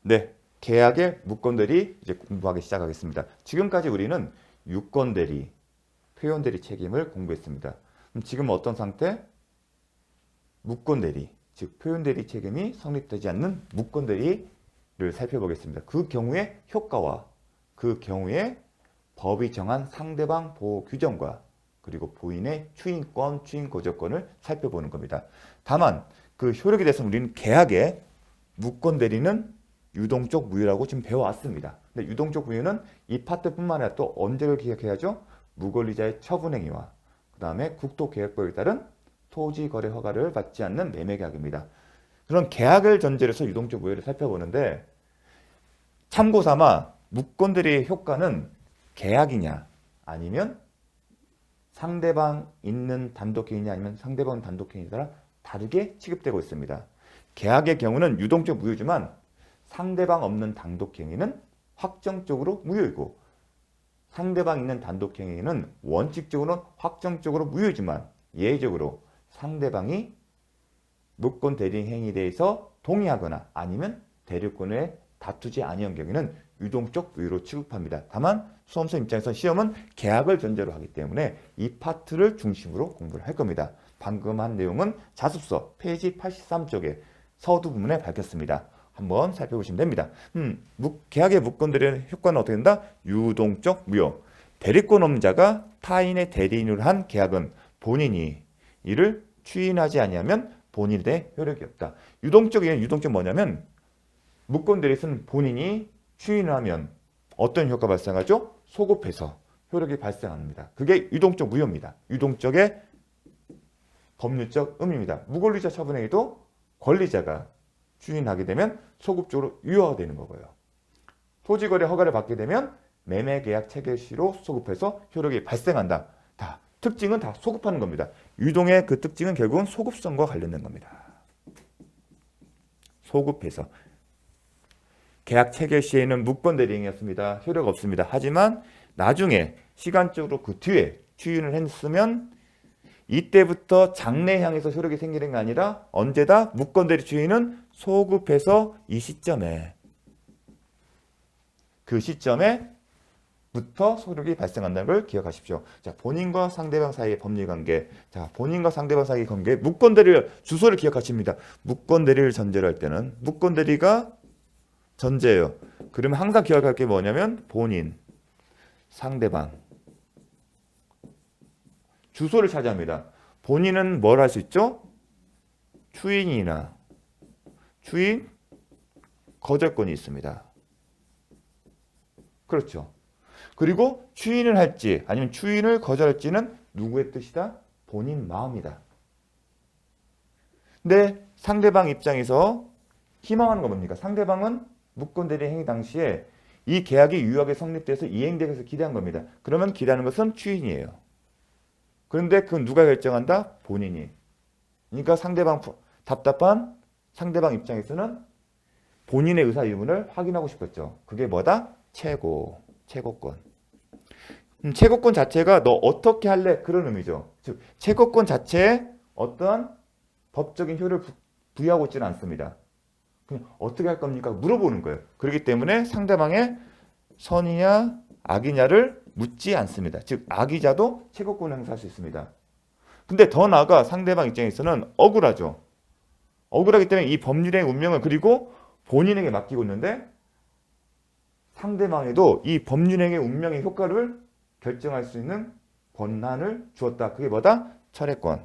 네, 계약의 무권대리 이제 공부하기 시작하겠습니다. 지금까지 우리는 유권대리, 표현대리 책임을 공부했습니다. 그럼 지금 어떤 상태? 무권대리, 즉 표현대리 책임이 성립되지 않는 무권대리를 살펴보겠습니다. 그 경우의 효과와 그 경우에 법이 정한 상대방 보호 규정과 그리고 보인의 추인권, 추인거저권을 살펴보는 겁니다. 다만 그 효력에 대해서 우리는 계약의 무권대리는 유동적 무효라고 지금 배워왔습니다. 근데 유동적 무효는 이 파트뿐만 아니라 또 언제를 기억해야죠? 무권리자의 처분행위와 그 다음에 국토계획법에 따른 토지거래 허가를 받지 않는 매매계약입니다. 그런 계약을 전제로 해서 유동적 무효를 살펴보는데 참고삼아 무권대리의 효과는 계약이냐 아니면 상대방 있는 단독행위냐 아니면 상대방 단독행위에 따라 다르게 취급되고 있습니다. 계약의 경우는 유동적 무효지만 상대방 없는 단독행위는 확정적으로 무효이고 상대방 있는 단독행위는 원칙적으로는 확정적으로 무효지만 예외적으로 상대방이 무권 대리 행위에 대해서 동의하거나 아니면 대리권에 다투지 아니한 경우에는 유동적 무효로 취급합니다. 다만 수험생 입장에서 시험은 계약을 전제로 하기 때문에 이 파트를 중심으로 공부를 할 겁니다. 방금 한 내용은 자습서 페이지 83쪽에 서두 부분에 밝혔습니다. 한번 살펴보시면 됩니다. 계약의 무권대리 효과는 어떻게 된다? 유동적 무효. 대리권 없는 자가 타인의 대리인으로 한 계약은 본인이 이를 추인하지 아니하면 본인에 대해 효력이 없다. 유동적 뭐냐면 무권대리는 본인이 추인을 하면 어떤 효과 발생하죠? 소급해서 효력이 발생합니다. 그게 유동적 무효입니다. 유동적의 법률적 의미입니다. 무권리자 처분행위도 권리자가 추인하게 되면 소급적으로 유효화가 되는 거고요. 토지거래 허가를 받게 되면 매매계약 체결 시로 소급해서 효력이 발생한다. 다 특징은 다 소급하는 겁니다. 유동의 그 특징은 결국은 소급성과 관련된 겁니다. 소급해서 계약 체결 시에는 무권 대리행위였습니다. 효력 없습니다. 하지만 나중에 시간적으로 그 뒤에 추인을 했으면 이때부터 장래 향해서 효력이 생기는 게 아니라 언제다? 무권 대리 추인은 소급해서 이 시점에 그 시점에부터 효력이 발생한다는 걸 기억하십시오. 자, 본인과 상대방 사이의 법리 관계. 자, 본인과 상대방 사이의 관계. 무권 대리를 주소를 기억하십니다. 무권 대리를 전제로 할 때는 무권 대리가 전제예요. 그러면 항상 기억할 게 뭐냐면 본인, 상대방 주소를 차지합니다. 본인은 뭘 할 수 있죠? 추인이나 추인 거절권이 있습니다. 그렇죠. 그리고 추인을 할지 아니면 추인을 거절할지는 누구의 뜻이다? 본인 마음이다. 근데 상대방 입장에서 희망하는 건 뭡니까? 상대방은 무권 대리 행위 당시에 이 계약이 유효하게 성립돼서 이행되기 위해서 기대한 겁니다. 그러면 기대하는 것은 추인이에요. 그런데 그건 누가 결정한다? 본인이. 그러니까 답답한 상대방 입장에서는 본인의 의사 유무를 확인하고 싶었죠. 그게 뭐다? 채고권. 채고권 자체가 너 어떻게 할래? 그런 의미죠. 즉 채고권 자체에 어떠한 법적인 효력을 부여하고 있지는 않습니다. 그냥 어떻게 할 겁니까? 물어보는 거예요. 그렇기 때문에 상대방의 선이냐 악이냐를 묻지 않습니다. 즉 악의자도 채권을 행사할 수 있습니다. 근데 더 나아가 상대방 입장에서는 억울하죠. 억울하기 때문에 이 법률의 운명을 그리고 본인에게 맡기고 있는데 상대방에도 이 법률행위의 운명의 효과를 결정할 수 있는 권한을 주었다. 그게 뭐다? 철회권.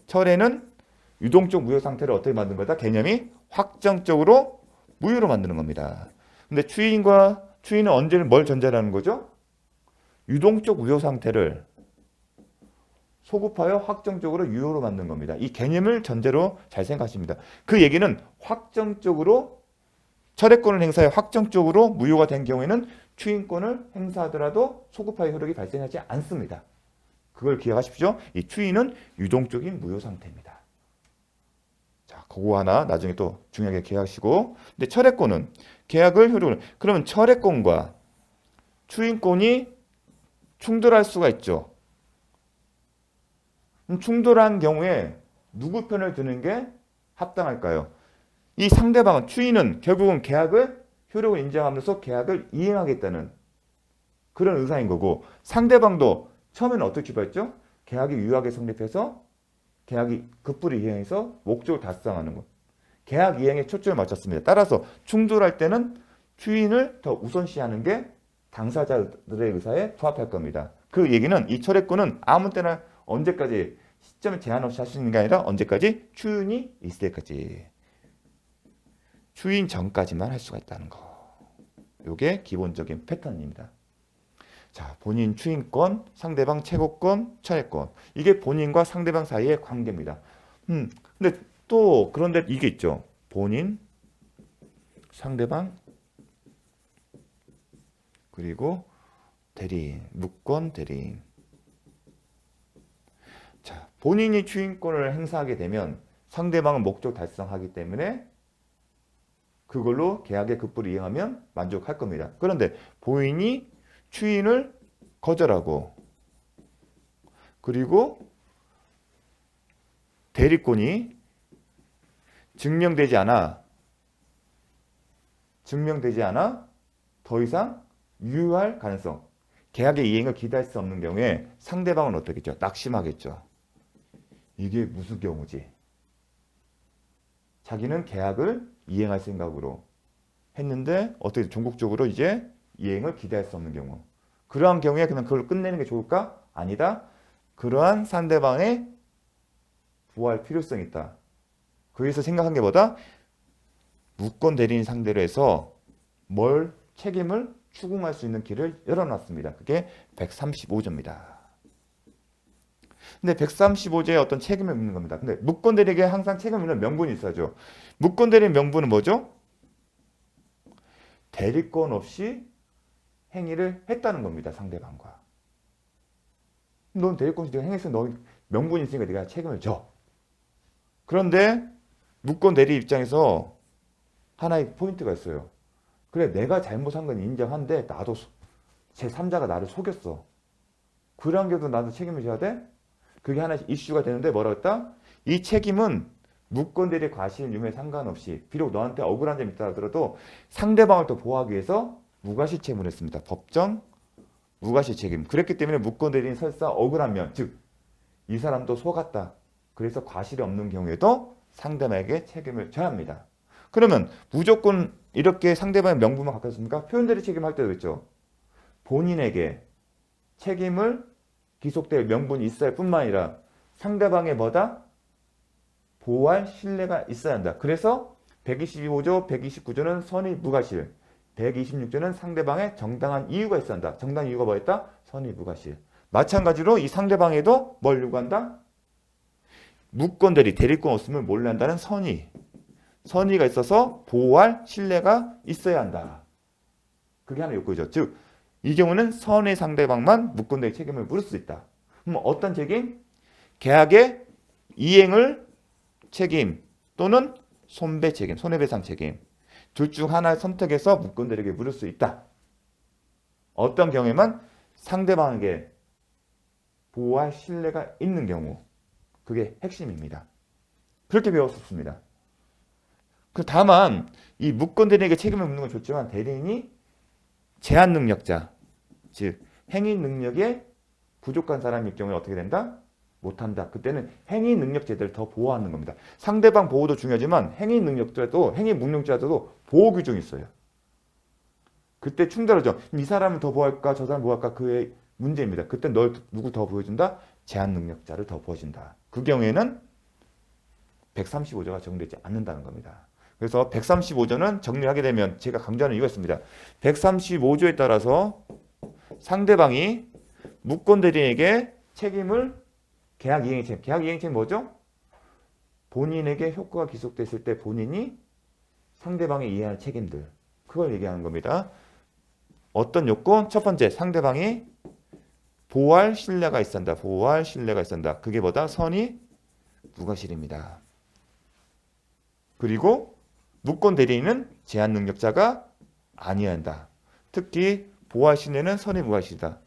철회는 유동적 무효 상태를 어떻게 만든 거다? 개념이 확정적으로 무효로 만드는 겁니다. 근데 추인은 언제는 뭘 전제라는 거죠? 유동적 무효 상태를 소급하여 확정적으로 유효로 만든 겁니다. 이 개념을 전제로 잘 생각하십니다. 그 얘기는 확정적으로 철회권을 행사해 확정적으로 무효가 된 경우에는 추인권을 행사하더라도 소급하여 효력이 발생하지 않습니다. 그걸 기억하십시오. 이 추인은 유동적인 무효 상태입니다. 자, 그거 하나 나중에 또 중요하게 기억하시고. 근데 철회권은 계약을 효력을 그러면 철회권과 추인권이 충돌할 수가 있죠. 충돌한 경우에 누구 편을 드는 게 합당할까요? 이 상대방은 추인은 결국은 계약을 효력을 인정하면서 계약을 이행하겠다는 그런 의사인 거고 상대방도 처음에는 어떻게 출발했죠? 계약이 유효하게 성립해서 계약이 급부를 이행해서 목적을 달성하는 것. 계약 이행에 초점을 맞췄습니다. 따라서 충돌할 때는 추인을 더 우선시하는 게 당사자들의 의사에 부합할 겁니다. 그 얘기는 이 철회권은 아무 때나 언제까지 시점에 제한 없이 할 수 있는 게 아니라 언제까지 추인이 있을 때까지 추인 전까지만 할 수가 있다는 거. 이게 기본적인 패턴입니다. 자, 본인 추인권, 상대방 채권권, 철회권. 이게 본인과 상대방 사이의 관계입니다. 근데 또 그런데 이게 있죠. 본인, 상대방, 그리고 대리인, 무권 대리인. 자, 본인이 추인권을 행사하게 되면 상대방은 목적 달성하기 때문에 그걸로 계약의 급부를 이행하면 만족할 겁니다. 그런데 본인이 추인을 거절하고 그리고 대리권이 증명되지 않아 더 이상 유효할 가능성, 계약의 이행을 기대할 수 없는 경우에 상대방은 어떻겠죠? 낙심하겠죠. 이게 무슨 경우지? 자기는 계약을 이행할 생각으로 했는데 어떻게 종국적으로 이제 이행을 기대할 수 없는 경우. 그러한 경우에 그냥 그걸 끝내는 게 좋을까? 아니다. 그러한 상대방의 부활 필요성이 있다. 거기서 생각한 게 뭐다? 무권 대리인 상대로 해서 책임을 추궁할 수 있는 길을 열어놨습니다. 그게 135조입니다. 근데 135조에 어떤 책임을 묻는 겁니다. 근데 무권 대리에게 항상 책임을 묻는 명분이 있어야죠. 무권 대리의 명분은 뭐죠? 대리권 없이 행위를 했다는 겁니다. 상대방과. 넌 대리권 없이 행위했으면 너 명분이 있으니까 네가 책임을 져. 그런데 무권 대리 입장에서 하나의 포인트가 있어요. 그래, 내가 잘못한 건 인정한데 나도 제3자가 나를 속였어. 그런 경우도 나도 책임을 져야 돼? 그게 하나씩 이슈가 되는데 뭐라고 했다? 이 책임은 무권 대리 과실 유무에 상관없이 비록 너한테 억울한 점이 있다 하더라도 상대방을 더 보호하기 위해서 무과실책임을 했습니다. 법정 무과실책임. 그랬기 때문에 무권 대리인 설사 억울한 면, 즉 이 사람도 속았다. 그래서 과실이 없는 경우에도 상대방에게 책임을 져야 합니다. 그러면 무조건 이렇게 상대방의 명분만 갖다 씁니까? 표현대리 책임할 때도 있죠. 본인에게 책임을 기속될 명분이 있어야 할 뿐만 아니라 상대방의 뭐다? 보호할 신뢰가 있어야 한다. 그래서 125조, 129조는 선의 무과실, 126조는 상대방의 정당한 이유가 있어야 한다. 정당한 이유가 뭐였다? 선의 무과실. 마찬가지로 이 상대방에도 뭘 요구한다? 무권 대리, 대리권 없음을 몰래 한다는 선의가 있어서 보호할 신뢰가 있어야 한다. 그게 하나 요구죠. 즉, 이 경우는 선의 상대방만 무권 대리 책임을 물을 수 있다. 그럼 어떤 책임? 계약의 이행을 책임 또는 손배 책임, 손해배상 책임. 둘 중 하나를 선택해서 무권 대리에게 물을 수 있다. 어떤 경우에만 상대방에게 보호할 신뢰가 있는 경우. 그게 핵심입니다. 그렇게 배웠었습니다. 다만 이 무권 대리에게 책임을 묻는 건 좋지만 대리인이 제한 능력자, 즉 행위 능력에 부족한 사람일 경우에 어떻게 된다? 못한다. 그때는 행위 능력 제도를 더 보호하는 겁니다. 상대방 보호도 중요하지만 행위 능력자도 행위 능력자도 보호 규정이 있어요. 그때 충돌하죠. 이 사람을 더 보호할까 저 사람을 보호할까 그의 문제입니다. 그때 널 누굴 더 보여준다? 제한 능력자를 더 보여준다. 그 경우에는 135조가 적용되지 않는다는 겁니다. 그래서 135조는 정리하게 되면 제가 강조하는 이유가 있습니다. 135조에 따라서 상대방이 무권 대리인에게 책임을 계약 이행의 책임. 계약 이행의 책임 뭐죠? 본인에게 효과가 기속됐을 때 본인이 상대방에 이해할 책임들. 그걸 얘기하는 겁니다. 어떤 요건? 첫 번째, 상대방이 보호할 신뢰가 있어야 한다. 보호할 신뢰가 있어야 한다. 그게 뭐다? 선의 무과실입니다. 그리고 무권 대리인은 제한 능력자가 아니어야 한다. 특히 보호할 신뢰는 선의 무과실이다.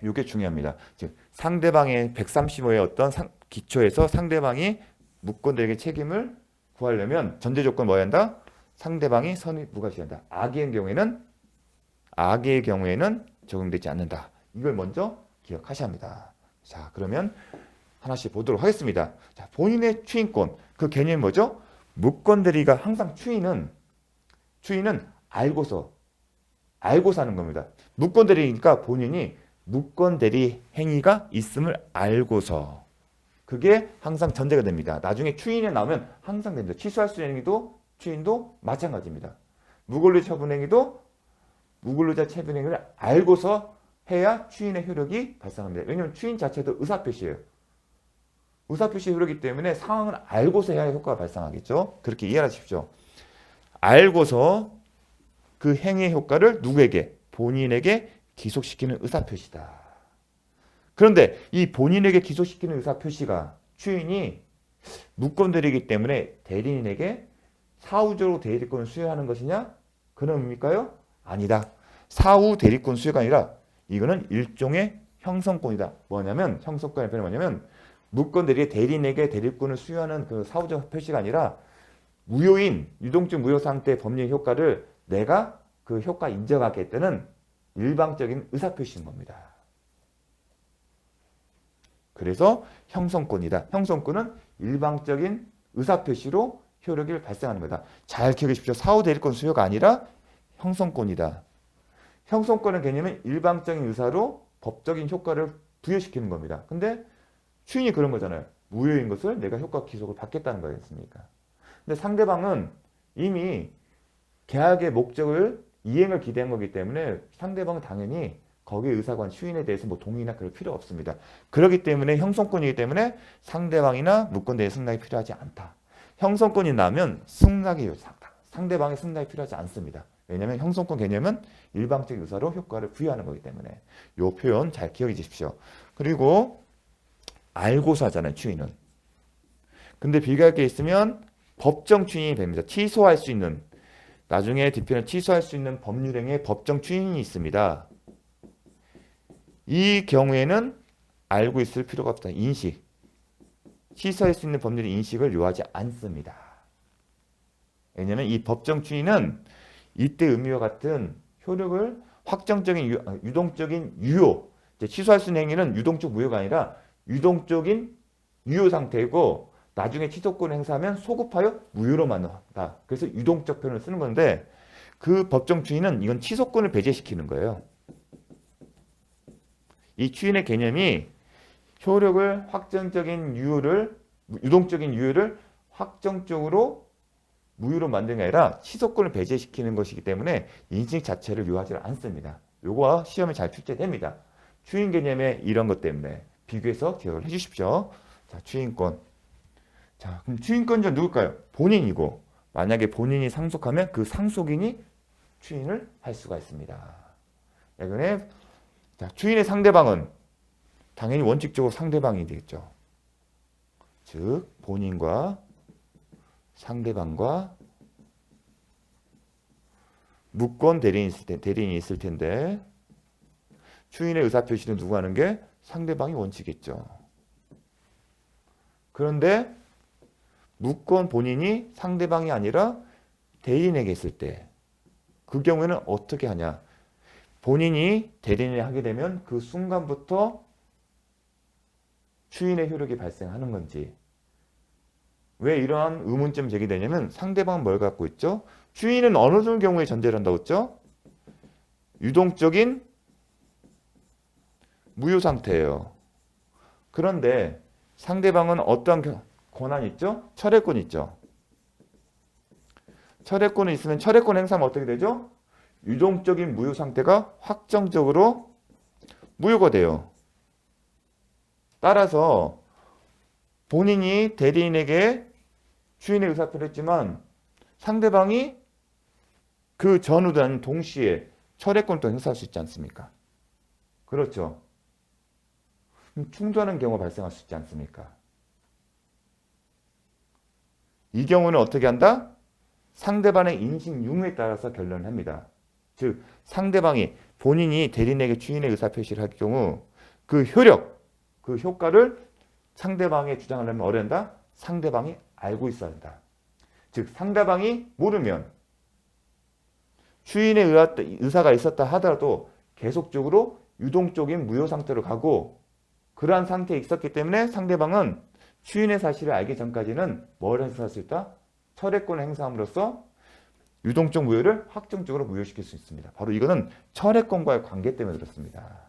이게 중요합니다. 즉 상대방의 135의 어떤 기초에서 상대방이 무권 대리에게 책임을 구하려면 전제 조건 뭐야 한다? 상대방이 선의 무과시해야 한다. 악의 경우에는 적용되지 않는다. 이걸 먼저 기억하셔야 합니다. 자, 그러면 하나씩 보도록 하겠습니다. 자, 본인의 추인권. 그 개념이 뭐죠? 무권 대리가 항상 추인은 알고서 하는 겁니다. 무권 대리니까 본인이 무권 대리 행위가 있음을 알고서 그게 항상 전제가 됩니다. 나중에 추인에 나오면 항상 됩니다. 취소할 수 있는 행위도 추인도 마찬가지입니다. 무권리자 처분 행위도 무권리자 처분 행위를 알고서 해야 추인의 효력이 발생합니다. 왜냐하면 추인 자체도 의사표시예요. 의사표시 효력이기 때문에 상황을 알고서 해야 효과가 발생하겠죠. 그렇게 이해하십시오. 알고서 그 행위의 효과를 누구에게? 본인에게 기속시키는 의사표시다. 그런데 이 본인에게 기소시키는 의사표시가 추인이 무권대리이기 때문에 대리인에게 사후적으로 대리권을 수여하는 것이냐? 그런 의미일까요? 아니다. 사후 대리권 수여가 아니라 이거는 일종의 형성권이다. 뭐냐면 형성권의 변이 뭐냐면 무권대리의 대리인에게 대리권을 수여하는 그 사후적 표시가 아니라 무효인 유동적 무효 상태의 법률 효과를 내가 그 효과 인정하겠다는 일방적인 의사표시인 겁니다. 그래서 형성권이다. 형성권은 일방적인 의사표시로 효력이 발생하는 거다. 잘 기억해 주십시오. 사후 대리권 수요가 아니라 형성권이다. 형성권의 개념은 일방적인 의사로 법적인 효과를 부여시키는 겁니다. 근데 추인이 그런 거잖아요. 무효인 것을 내가 효과 기속을 받겠다는 거겠습니까? 근데 상대방은 이미 계약의 목적을 이행을 기대한 거기 때문에 상대방은 당연히 거기에 의사관 추인에 대해서 뭐 동의나 그럴 필요 없습니다. 그렇기 때문에 형성권이기 때문에 상대방이나 무권대리 승낙이 필요하지 않다. 형성권이 나면 승낙이 상대방의 승낙이 필요하지 않습니다. 왜냐하면 형성권 개념은 일방적 의사로 효과를 부여하는 거기 때문에 이 표현 잘 기억해 주십시오. 그리고 알고서 하잖아요. 추인은. 근데 비교할 게 있으면 법정 추인이 됩니다. 취소할 수 있는 나중에 뒤편을 취소할 수 있는 법률행위의 법정 추인이 있습니다. 이 경우에는 알고 있을 필요가 없다. 인식. 취소할 수 있는 법률의 인식을 요하지 않습니다. 왜냐하면 이 법정 추인은 이때 의미와 같은 효력을 확정적인 유동적인 유효. 취소할 수 있는 행위는 유동적 무효가 아니라 유동적인 유효 상태이고 나중에 취소권을 행사하면 소급하여 무효로 만든다. 그래서 유동적 표현을 쓰는 건데 그 법정 추인은 이건 취소권을 배제시키는 거예요. 이 추인의 개념이 효력을 확정적인 유동적인 유효를 확정적으로 무효로 만드는 게 아니라 취소권을 배제시키는 것이기 때문에 인식 자체를 요하지 않습니다. 요거와 시험에 잘 출제됩니다. 추인 개념의 이런 것 때문에 비교해서 기억을 해 주십시오. 자, 추인권. 자, 그럼 추인권자 누굴까요? 본인이고 만약에 본인이 상속하면 그 상속인이 추인을 할 수가 있습니다. 이번에 자, 추인의 상대방은 당연히 원칙적으로 상대방이 되겠죠. 즉 본인과 상대방과 무권 대리인이 있을 텐데 추인의 의사표시는 누가 하는 게 상대방이 원칙이겠죠. 그런데 무권 본인이 상대방이 아니라 대리인에게 있을 때 그 경우에는 어떻게 하냐. 본인이 대리인을 하게 되면 그 순간부터 추인의 효력이 발생하는 건지. 왜 이러한 의문점이 제기되냐면 상대방은 뭘 갖고 있죠? 추인은 어느 정도 경우에 전제를 한다고 했죠? 유동적인 무효 상태예요. 그런데 상대방은 어떠한 권한이 있죠? 철회권이 있죠. 철회권이 있으면 철회권 행사하면 어떻게 되죠? 유동적인 무효 상태가 확정적으로 무효가 돼요. 따라서 본인이 대리인에게 추인의 의사표를 했지만 상대방이 그 전후도 아닌 동시에 철회권도 행사할 수 있지 않습니까? 그렇죠. 충돌하는 경우가 발생할 수 있지 않습니까? 이 경우는 어떻게 한다? 상대방의 인식 유무에 따라서 결론을 합니다. 즉 상대방이 본인이 대리인에게 추인의 의사표시를 할 경우 그 효력, 그 효과를 상대방의 주장을 하면 어려운다? 상대방이 알고 있어야 한다. 즉 상대방이 모르면 추인의 의사가 있었다 하더라도 계속적으로 유동적인 무효 상태로 가고 그러한 상태에 있었기 때문에 상대방은 추인의 사실을 알기 전까지는 뭘 행사할 수 있다? 철회권을 행사함으로써 유동적 무효를 확정적으로 무효시킬 수 있습니다. 바로 이거는 철회권과의 관계 때문에 그렇습니다.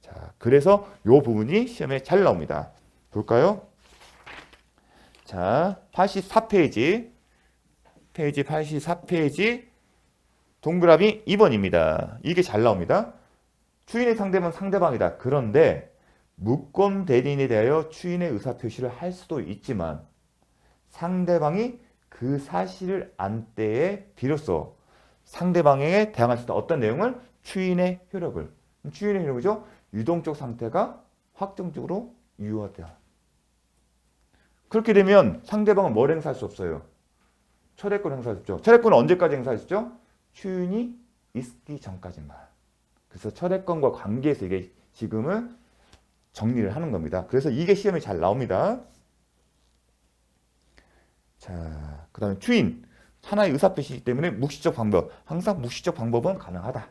자, 그래서 이 부분이 시험에 잘 나옵니다. 볼까요? 자, 84페이지. 페이지 84페이지 동그라미 2번입니다. 이게 잘 나옵니다. 추인의 상대방은 상대방이다. 그런데 무권 대리인에 대하여 추인의 의사표시를 할 수도 있지만 상대방이 그 사실을 안 때에 비로소 상대방에게 대항할 수 있다. 어떤 내용을? 추인의 효력을. 추인의 효력이죠. 유동적 상태가 확정적으로 유효하다. 그렇게 되면 상대방은 뭘 행사할 수 없어요? 철회권 행사할 수 없죠. 철회권은 언제까지 행사할 수 있죠? 추인이 있기 전까지만. 그래서 철회권과 관계에서 이게 지금은 정리를 하는 겁니다. 그래서 이게 시험에 잘 나옵니다. 자, 그 다음에 추인. 하나의 의사표시이기 때문에 묵시적 방법. 항상 묵시적 방법은 가능하다.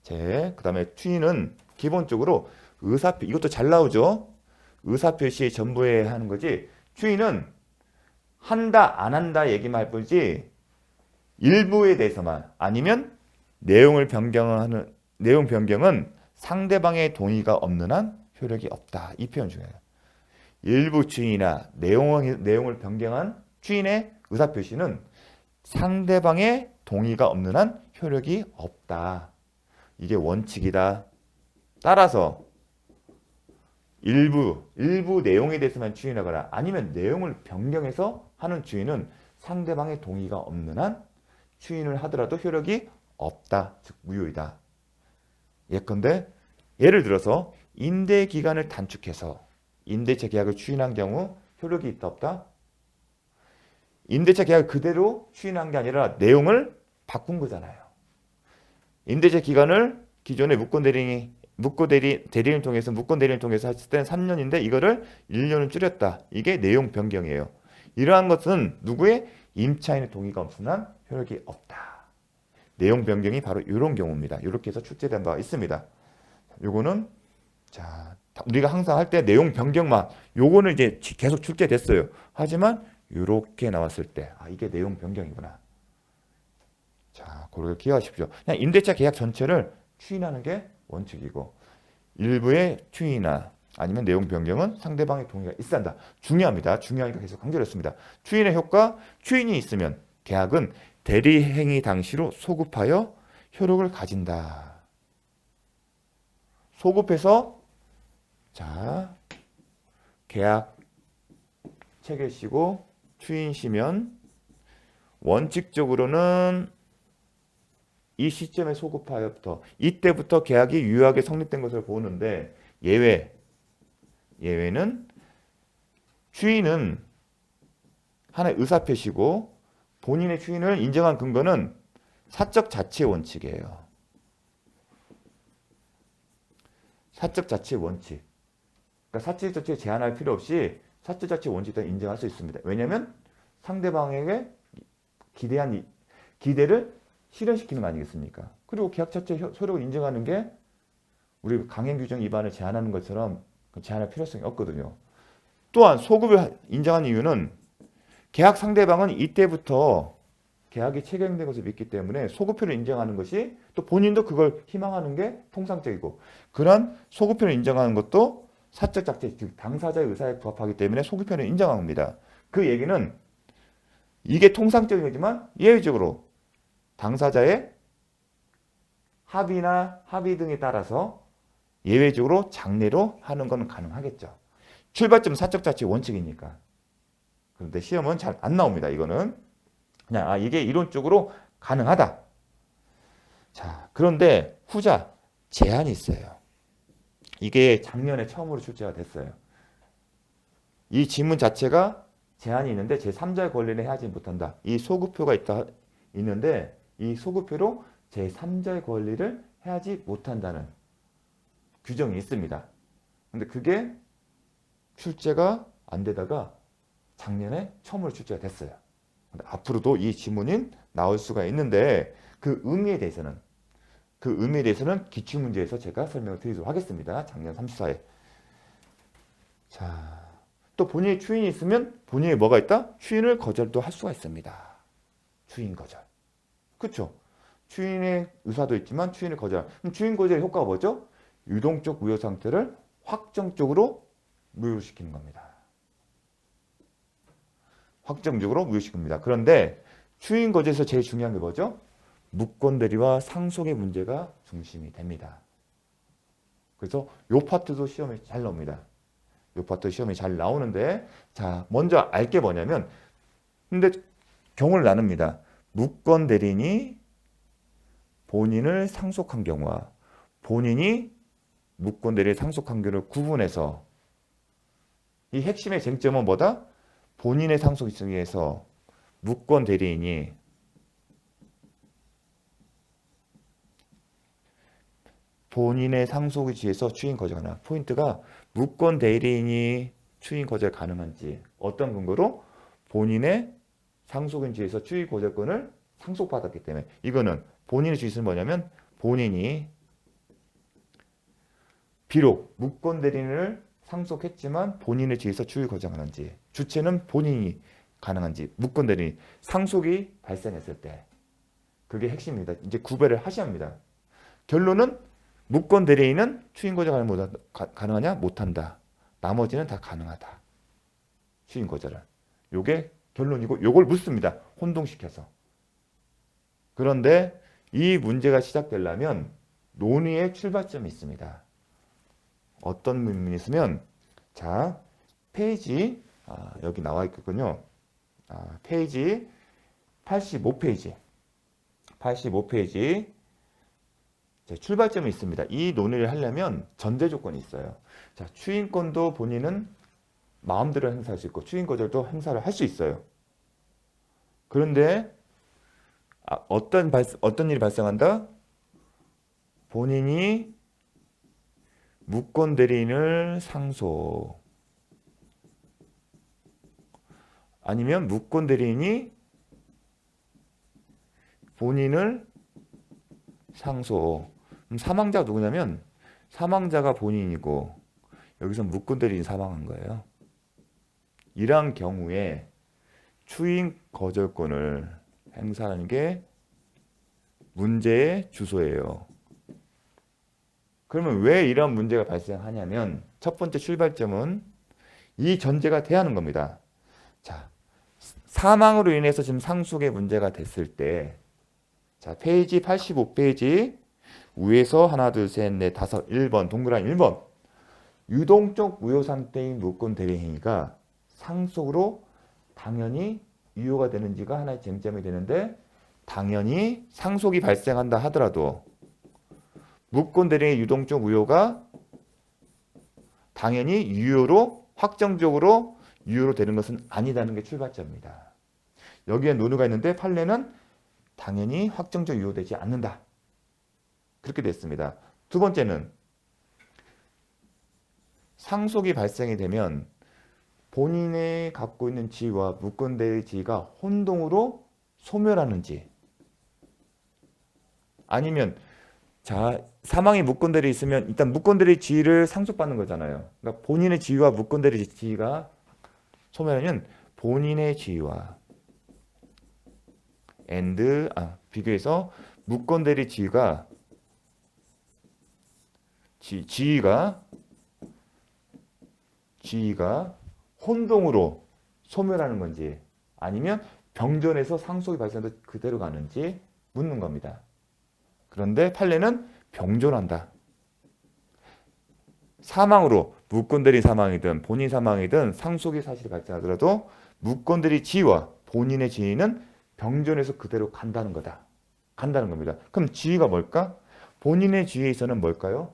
그 다음에 추인은 기본적으로 의사표, 이것도 잘 나오죠. 의사표시의 전부에 하는 거지. 추인은 한다, 안 한다 얘기만 할 뿐이지 일부에 대해서만 아니면 내용 변경은 상대방의 동의가 없는 한 효력이 없다. 이 표현 중요해요. 일부 추인이나 내용을 변경한 추인의 의사표시는 상대방의 동의가 없는 한 효력이 없다. 이게 원칙이다. 따라서 일부 내용에 대해서만 추인하거나 아니면 내용을 변경해서 하는 추인은 상대방의 동의가 없는 한 추인을 하더라도 효력이 없다. 즉 무효이다. 예컨대 예를 들어서 임대 기간을 단축해서 임대차 계약을 추인한 경우 효력이 있다 없다? 임대차 계약을 그대로 추인한 게 아니라 내용을 바꾼 거잖아요. 임대차 기간을 기존의 대리인을 통해서 했을 때는 3년인데 이거를 1년을 줄였다. 이게 내용 변경이에요. 이러한 것은 누구의? 임차인의 동의가 없으면 한 효력이 없다. 내용 변경이 바로 이런 경우입니다. 이렇게 해서 출제된 바가 있습니다. 요거는 자, 우리가 항상 할 때 내용 변경만 요거는 이제 계속 출제됐어요. 하지만 이렇게 나왔을 때 이게 내용 변경이구나. 자, 그걸 기억하십시오. 그냥 임대차 계약 전체를 추인하는 게 원칙이고 일부의 추인이나 아니면 내용 변경은 상대방의 동의가 있어야 한다. 중요합니다. 중요하니까 계속 강조를 했습니다. 추인의 효과, 추인이 있으면 계약은 대리행위 당시로 소급하여 효력을 가진다. 소급해서 자 계약 체결시고 추인시면 원칙적으로는 이 시점에 소급하여부터 이때부터 계약이 유효하게 성립된 것을 보는데 예외는 추인은 하나의 의사표시고 본인의 추인을 인정한 근거는 사적 자치 원칙이에요. 사적 자치 원칙. 그러니까 사적 자치에 제한할 필요 없이 사적 자치 원칙을 인정할 수 있습니다. 왜냐하면 상대방에게 기대를 실현시키는 거 아니겠습니까? 그리고 계약 자체 효력을 인정하는 게 우리 강행 규정 위반을 제한하는 것처럼 제한할 필요성이 없거든요. 또한 소급을 인정한 이유는 계약 상대방은 이때부터 계약이 체결된 것을 믿기 때문에 소급표를 인정하는 것이 또 본인도 그걸 희망하는 게 통상적이고 그런 소급표를 인정하는 것도 사적 자체, 즉 당사자의 의사에 부합하기 때문에 소급표를 인정한 겁니다. 그 얘기는 이게 통상적인 거지만 예외적으로 당사자의 합의 등에 따라서 예외적으로 장례로 하는 건 가능하겠죠. 출발점 사적 자치 원칙이니까. 그런데 시험은 잘 안 나옵니다. 이거는 그냥 이게 이론적으로 가능하다. 자, 그런데 후자 제한이 있어요. 이게 작년에 처음으로 출제가 됐어요. 이 지문 자체가 제한이 있는데 제3자의 권리는 해하지 못한다. 이 소급표가 있는데 이 소급표로 제3자의 권리를 해하지 못한다는 규정이 있습니다. 근데 그게 출제가 안 되다가 작년에 처음으로 출제가 됐어요. 앞으로도 이 지문이 나올 수가 있는데 그 의미에 대해서는 기출문제에서 제가 설명을 드리도록 하겠습니다. 작년 34회. 자, 또 본인의 추인이 있으면 본인이 뭐가 있다? 추인을 거절도 할 수가 있습니다. 추인 거절. 그렇죠? 추인의 의사도 있지만 추인을 거절. 그럼 추인 거절의 효과가 뭐죠? 유동적 무효 상태를 확정적으로 무효시키는 겁니다. 확정적으로 무효시킵니다. 그런데 추인 거절에서 제일 중요한 게 뭐죠? 무권 대리와 상속의 문제가 중심이 됩니다. 그래서 요 파트도 시험에 잘 나옵니다. 요 파트 시험에 잘 나오는데, 자, 먼저 알 게 뭐냐면, 근데 경우를 나눕니다. 무권 대리인이 본인을 상속한 경우와 본인이 무권 대리의 상속한 경우를 구분해서, 이 핵심의 쟁점은 뭐다? 본인의 상속에 의해서 무권 대리인이 본인의 상속에 의해서 추인 거절 가능. 포인트가 무권 대리인이 추인 거절 가능한지, 어떤 근거로? 본인의 상속에 의해서 추인 거절권을 상속받았기 때문에. 이거는 본인의 주의는 뭐냐면, 본인이 비록 무권 대리인을 상속했지만 본인의 지위에서 추인 거절 가능한지, 주체는 본인이 가능한지, 무권 대리인 상속이 발생했을 때, 그게 핵심입니다. 이제 구별을 하셔야 합니다. 결론은 무권 대리인은 추인 거절 가능하냐? 못한다. 나머지는 다 가능하다. 추인 거절은. 요게 결론이고, 요걸 묻습니다. 혼동시켜서. 그런데 이 문제가 시작되려면 논의의 출발점이 있습니다. 어떤 문문이 있으면, 자, 페이지, 여기 나와 있거든요. 페이지 85페이지. 85페이지. 출발점이 있습니다. 이 논의를 하려면 전제 조건이 있어요. 자, 추인권도 본인은 마음대로 행사할 수 있고 추인 거절도 행사를 할 수 있어요. 그런데 어떤 일이 발생한다? 본인이 무권 대리인을 상속, 아니면 무권 대리인이 본인을 상속. 사망자가 누구냐면, 사망자가 본인이고 여기서 무권 대리인이 사망한 거예요. 이러한 경우에 추인 거절권을 행사하는 게 문제의 주소예요. 그러면 왜 이런 문제가 발생하냐면, 첫 번째 출발점은 이 전제가 돼야 하는 겁니다. 자, 사망으로 인해서 지금 상속의 문제가 됐을 때, 자, 페이지 85페이지 위에서 하나, 둘, 셋, 넷, 다섯, 1번, 동그라미 1번. 유동적 무효 상태인 무권 대리 행위가 상속으로 당연히 유효가 되는지가 하나의 쟁점이 되는데, 당연히 상속이 발생한다 하더라도 무권 대리의 유동적 무효가 당연히 유효로, 확정적으로 유효로 되는 것은 아니다는 게 출발점입니다. 여기에 논의가 있는데, 판례는 당연히 확정적 유효되지 않는다. 그렇게 됐습니다. 두 번째는 상속이 발생이 되면 본인이 갖고 있는 지위와 무권 대리의 지위가 혼동으로 소멸하는지, 아니면, 자, 사망이 무권 대리에 있으면 일단 무권 대리의 지위를 상속받는 거잖아요. 그러니까 본인의 지위와 무권 대리의 지위가 소멸하면 본인의 지위와 비교해서 무권 대리 지위가 혼동으로 소멸하는 건지, 아니면 병존해서 상속이 발생해도 그대로 가는지 묻는 겁니다. 그런데 판례는 병존한다. 사망으로, 무권 대리 사망이든 본인 사망이든 상속의 사실이 발생하더라도 무권 대리 지위와 본인의 지위는 병존해서 그대로 간다는 겁니다. 그럼 지위가 뭘까? 본인의 지위에서는 뭘까요?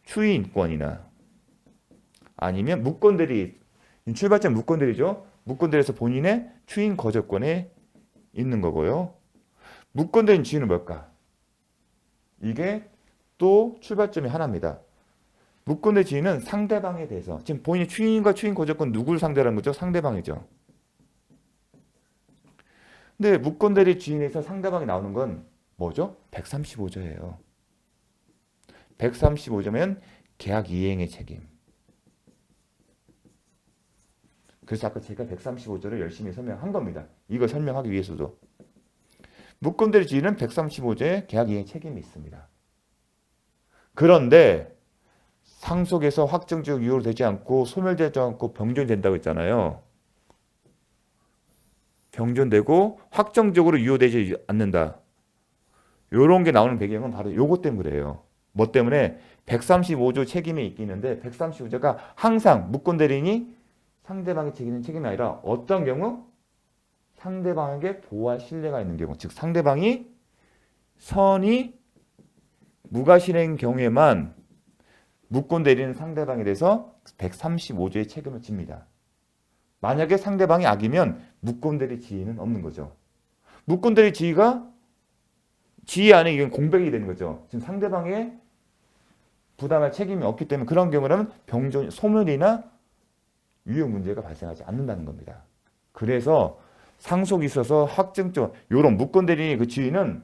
추인권이나, 아니면 무권 대리, 출발점 무권 대리죠. 무권 대리에서 본인의 추인 거절권에 있는 거고요. 무권 대리 지위는 뭘까? 이게 또 출발점이 하나입니다. 무권 대리 지위는 상대방에 대해서, 지금 본인이 추인과 추인 거절권 누구를 상대로 하는 거죠? 상대방이죠. 근데 무권대리 지인에서 상대방이 나오는 건 뭐죠? 135조예요. 135조면 계약 이행의 책임. 그래서 아까 제가 135조를 열심히 설명한 겁니다. 이걸 설명하기 위해서도. 무권대리 지인은 135조의 계약 이행 책임이 있습니다. 그런데 상속에서 확정적 이유로 되지 않고 소멸되지 않고 병존된다고 했잖아요. 병존되고 확정적으로 이유되지 않는다. 요런 게 나오는 배경은 바로 요것 때문에 그래요. 뭐 때문에 135조 책임이 있기는데 135조가 항상 무권대리인이 상대방의 책임이 아니라 어떤 경우? 상대방에게 보호할 신뢰가 있는 경우. 즉 상대방이 선이 무과실행 경우에만 무권대리는 상대방에 대해서 135조의 책임을 집니다. 만약에 상대방이 악이면 무권대리 지위는 없는 거죠. 무권대리 지위가 지위 안에 이건 공백이 되는 거죠. 지금 상대방의 부담할 책임이 없기 때문에 그런 경우라면 병존, 소멸이나 유효 문제가 발생하지 않는다는 겁니다. 그래서 상속이 있어서 확정적 이런 무권대리 그 지위는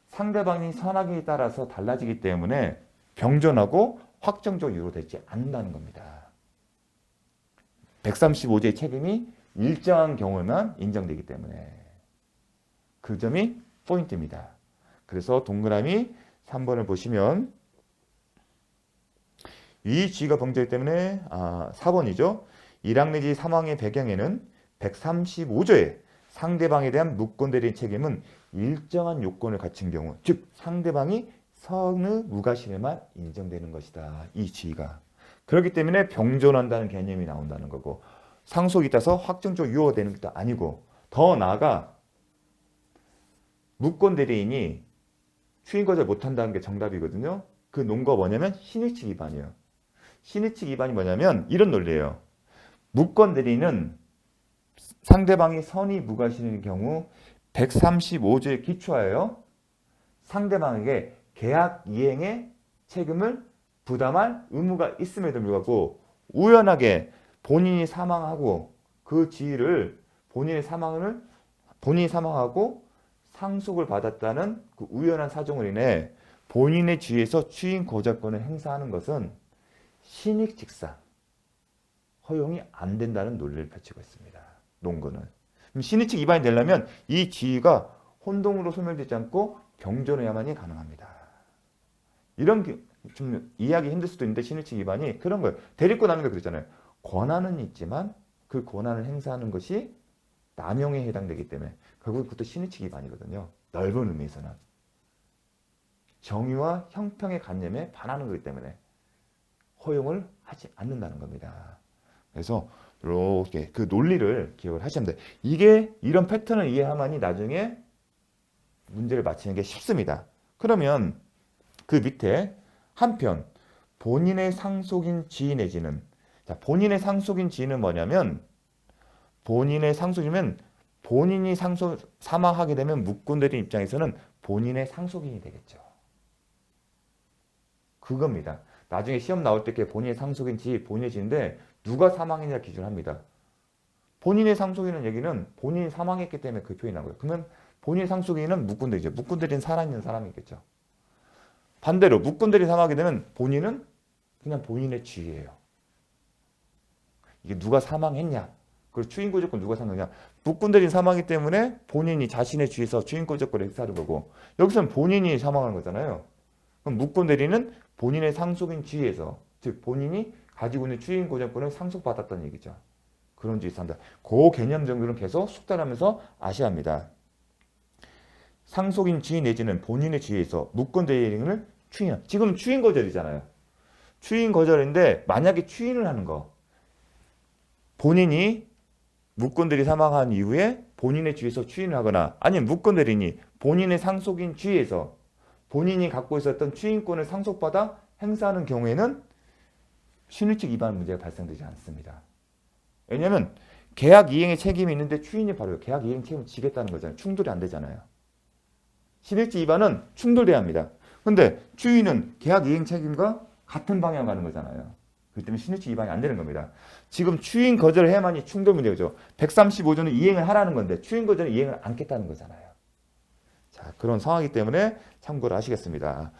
상대방이 선악에 따라서 달라지기 때문에 병존하고 확정적 이유로 되지 않는다는 겁니다. 135조의 책임이 일정한 경우만 인정되기 때문에 그 점이 포인트입니다. 그래서 동그라미 3번을 보시면 이 지위가 범죄이기 때문에 4번이죠. 일학 내지 사망의 배경에는 135조에 상대방에 대한 무권대리인 책임은 일정한 요건을 갖춘 경우, 즉 상대방이 선의 무과실에만 인정되는 것이다. 이 지위가. 그렇기 때문에 병존한다는 개념이 나온다는 거고 상속이 있다서 확정적으로 유효가 되는 것도 아니고 더 나아가 무권대리인이 추인 거절 못한다는 게 정답이거든요. 그 논거가 뭐냐면 신의칙 위반이에요. 신의칙 위반이 뭐냐면 이런 논리예요. 무권대리인은 상대방이 선의 무과실인 경우 135조에 기초하여 상대방에게 계약 이행의 책임을 부담할 의무가 있음에도 불구하고 우연하게 본인이 사망하고 그 지위를 본인이 사망하고 상속을 받았다는 그 우연한 사정으로 인해 본인의 지위에서 추인 거절권을 행사하는 것은 신익직사 허용이 안 된다는 논리를 펼치고 있습니다. 논거는. 신의칙 위반이 되려면 이 지위가 혼동으로 소멸되지 않고 병존해야만이 가능합니다. 이런 좀 이해하기 힘들 수도 있는데 신의칙 위반이 그런 거예요. 대리권 하는 거 그랬잖아요. 권한은 있지만 그 권한을 행사하는 것이 남용에 해당되기 때문에 결국 그것도 신의칙 위반이거든요. 넓은 의미에서는. 정의와 형평의 관념에 반하는 거기 때문에 허용을 하지 않는다는 겁니다. 그래서 이렇게 그 논리를 기억을 하시면 돼요. 이게 이런 패턴을 이해하만이 나중에 문제를 맞히는 게 쉽습니다. 그러면 그 밑에 한편 본인의 상속인 지위 내지는 본인의 상속인 지위는 뭐냐면 본인의 상속이면 본인이 사망하게 되면 무권대리인 입장에서는 본인의 상속인이 되겠죠. 그겁니다. 나중에 시험 나올 때 본인의 상속인 지위, 본인의 지위인데 누가 사망했냐 기준합니다. 본인의 상속인은 얘기는 본인이 사망했기 때문에 그 표현이 나고요. 그러면 본인의 상속인은 무권대리죠. 무권대리는 살아있는 사람이겠죠. 반대로 무권대리 사망하게 되면 본인은 그냥 본인의 지위예요. 이게 누가 사망했냐? 그리고 추인고조권 누가 사망했냐? 무권대리는 사망이기 때문에 본인이 자신의 지위에서 추인고조권을 행사하는 거고 여기서는 본인이 사망하는 거잖아요. 그럼 무권대리는 본인의 상속인 지위에서 즉 본인이 가지고 있는 추인고정권을 상속받았다는 얘기죠. 그런 지위에서 한다. 그 개념 정도는 계속 숙달하면서 아셔야 합니다. 상속인 지위 내지는 본인의 지위에서 무권대리인을 추인. 지금 추인거절이잖아요. 추인거절인데 만약에 추인을 하는 거. 본인이 무권대리 사망한 이후에 본인의 지위에서 추인을 하거나 아니면 무권대리인이 본인의 상속인 지위에서 본인이 갖고 있었던 추인권을 상속받아 행사하는 경우에는 신의칙 위반 문제가 발생되지 않습니다. 왜냐하면 계약 이행의 책임이 있는데 추인이 바로 계약 이행 책임을 지겠다는 거잖아요. 충돌이 안 되잖아요. 신의칙 위반은 충돌돼야 합니다. 근데 추인은 계약 이행 책임과 같은 방향 가는 거잖아요. 그렇기 때문에 신유치 위반이 안 되는 겁니다. 지금 추인 거절을 해야만이 충돌 문제죠. 135조는 이행을 하라는 건데 추인 거절은 이행을 않겠다는 거잖아요. 자, 그런 상황이기 때문에 참고를 하시겠습니다.